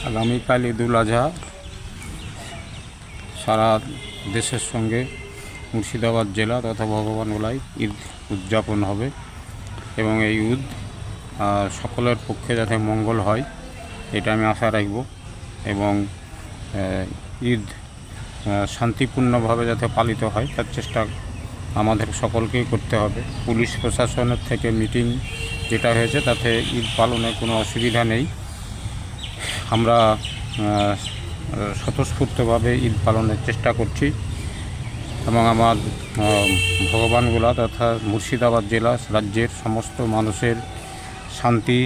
আগামীকাল ঈদুল আজহা সারা দেশের সঙ্গে মুর্শিদাবাদ জেলা তথা ভগবানগোলায় ঈদ উদযাপন হবে এবং এই ঈদ সকলের পক্ষে যাতে মঙ্গল হয় এটা আমি আশা রাখব এবং ঈদ শান্তিপূর্ণভাবে যাতে পালিত হয় তার চেষ্টা আমাদের সকলকেই করতে হবে। পুলিশ প্রশাসনের থেকে মিটিং যেটা হয়েছে তাতে ঈদ পালনে কোনো অসুবিধা নেই। আমরা স্বতঃস্ফূর্তভাবে ঈদ পালনের চেষ্টা করছি এবং আমার ভগবানগোলা তথা মুর্শিদাবাদ জেলা রাজ্যের সমস্ত মানুষের শান্তি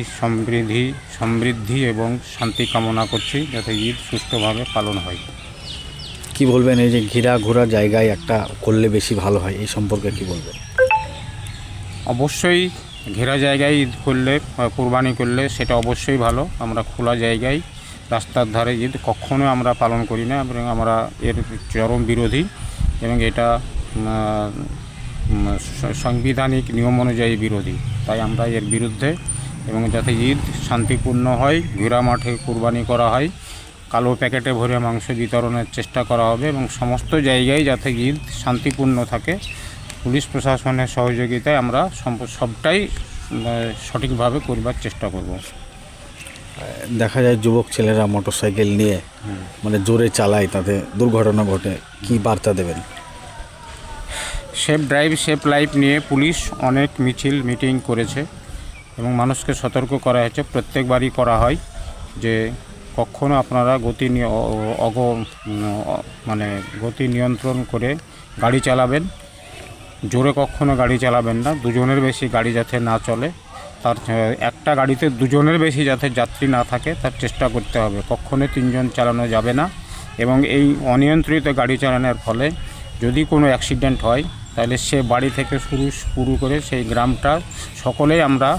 সমৃদ্ধি এবং শান্তি কামনা করছি যাতে ঈদ সুষ্ঠুভাবে পালন হয়। কি বলবেন এই যে ঘোরা জায়গায় একটা করলে বেশি ভালো হয়, এই সম্পর্কে কি বলবেন? অবশ্যই ঘেরা জায়গায় ঈদ করলে কোরবানি করলে সেটা অবশ্যই ভালো। আমরা খোলা জায়গায় রাস্তার ধারে ঈদ কখনো আমরা পালন করি না এবং আমরা এর চরম বিরোধী এবং এটা সাংবিধানিক নিয়ম অনুযায়ী বিরোধী। তাই আমরা এর বিরুদ্ধে এবং যাতে ঈদ শান্তিপূর্ণ হয়, ঘেরা মাঠে কোরবানি করা হয়, কালো প্যাকেটে ভরে মাংস বিতরণের চেষ্টা করা হবে এবং সমস্ত জায়গায় যাতে ঈদ শান্তিপূর্ণ থাকে পুলিশ প্রশাসনের সহযোগিতায় আমরা সবটাই সঠিকভাবে করবার চেষ্টা করব। দেখা যায় যুবক ছেলেরা মোটরসাইকেল নিয়ে মানে জোরে চালায়, তাতে দুর্ঘটনা ঘটে, কি বার্তা দেবেন? সেফ ড্রাইভ সেফ লাইফ নিয়ে পুলিশ অনেক মিটিং করেছে এবং মানুষকে সতর্ক করা হয়েছে। প্রত্যেকবারই করা হয় যে কখনো আপনারা গতি নিয়ন্ত্রণ করে গাড়ি চালাবেন, জোরে কখনো গাড়ি চালাবেন না, দুজনের বেশি গাড়ি যাতে না চলে, তার একটা গাড়িতে দুজনের বেশি যাতে যাত্রী না থাকে তার চেষ্টা করতে হবে। কখনো তিনজন চালানো যাবে না এবং এই অনিয়ন্ত্রিত গাড়ি চালানোর ফলে যদি কোনো অ্যাক্সিডেন্ট হয় তাহলে সে বাড়ি থেকে শুরু করে সেই গ্রামটা সকলেই আমরা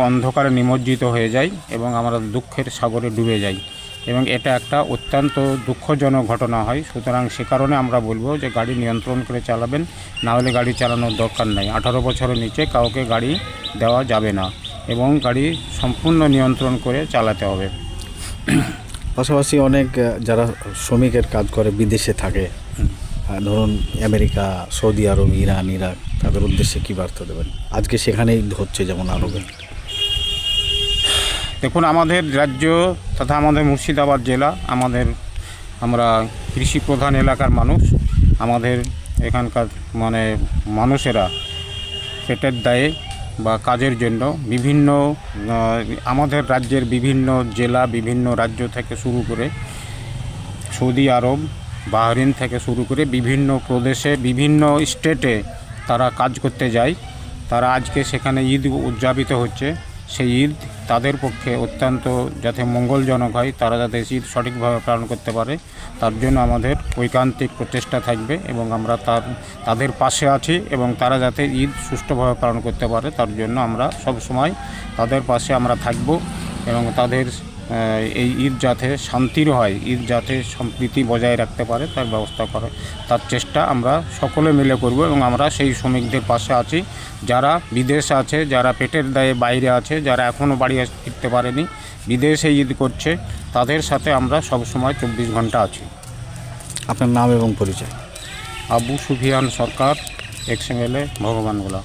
অন্ধকারে নিমজ্জিত হয়ে যাই এবং আমরা দুঃখের সাগরে ডুবে যাই এবং এটা একটা অত্যন্ত দুঃখজনক ঘটনা হয়। সুতরাং সে কারণে আমরা বলবো যে গাড়ি নিয়ন্ত্রণ করে চালাবেন, না হলে গাড়ি চালানোর দরকার নেই। 18 বছরের নিচে কাউকে গাড়ি দেওয়া যাবে না এবং গাড়ি সম্পূর্ণ নিয়ন্ত্রণ করে চালাতে হবে। পাশাপাশি অনেক যারা শ্রমিকের কাজ করে বিদেশে থাকে, ধরুন আমেরিকা, সৌদি আরব, ইরান, ইরাক, তাদের উদ্দেশ্যে কী বার্তা দেবেন? আজকে সেখানেই হচ্ছে যেমন আরবে। দেখুন, আমাদের রাজ্য তথা আমাদের মুর্শিদাবাদ জেলা আমরা কৃষি প্রধান এলাকার মানুষ। আমাদের এখানকার মানুষেরা পেটের দায়ে বা কাজের জন্য আমাদের রাজ্যের বিভিন্ন জেলা, বিভিন্ন রাজ্য থেকে শুরু করে সৌদি আরব, বাহরিন থেকে শুরু করে বিভিন্ন প্রদেশে, বিভিন্ন স্টেটে তারা কাজ করতে যায়। তারা আজকে সেখানে ঈদ উদযাপিত হচ্ছে। সেই ঈদ তাদের পক্ষে অত্যন্ত যাতে মঙ্গলজনক হয়, তারা যাতে ঈদ সঠিকভাবে পালন করতে পারে তার জন্য আমাদের ঐকান্তিক প্রচেষ্টা থাকবে এবং আমরা তাদের পাশে আছি এবং তারা যাতে ঈদ সুষ্ঠুভাবে পালন করতে পারে তার জন্য আমরা সবসময় তাদের পাশে আমরা থাকব এবং তাদের এই ঈদ যাতে শান্তির হয়, ঈদ যাতে সম্প্রীতি বজায় রাখতে পারে তার ব্যবস্থা করে তার চেষ্টা আমরা সকলে মিলে করব এবং আমরা সেই শ্রমিকদের পাশে আছি যারা বিদেশে আছে, যারা পেটের দায়ে বাইরে আছে, যারা এখনও বাড়ি ফিরতে পারেনি, বিদেশে ঈদ করছে, তাদের সাথে আমরা সবসময় 24 ঘন্টা আছি। আপনার নাম এবং পরিচয়? আবু সুফিয়ান সরকার, এক্স MLA, ভগবানগোলা।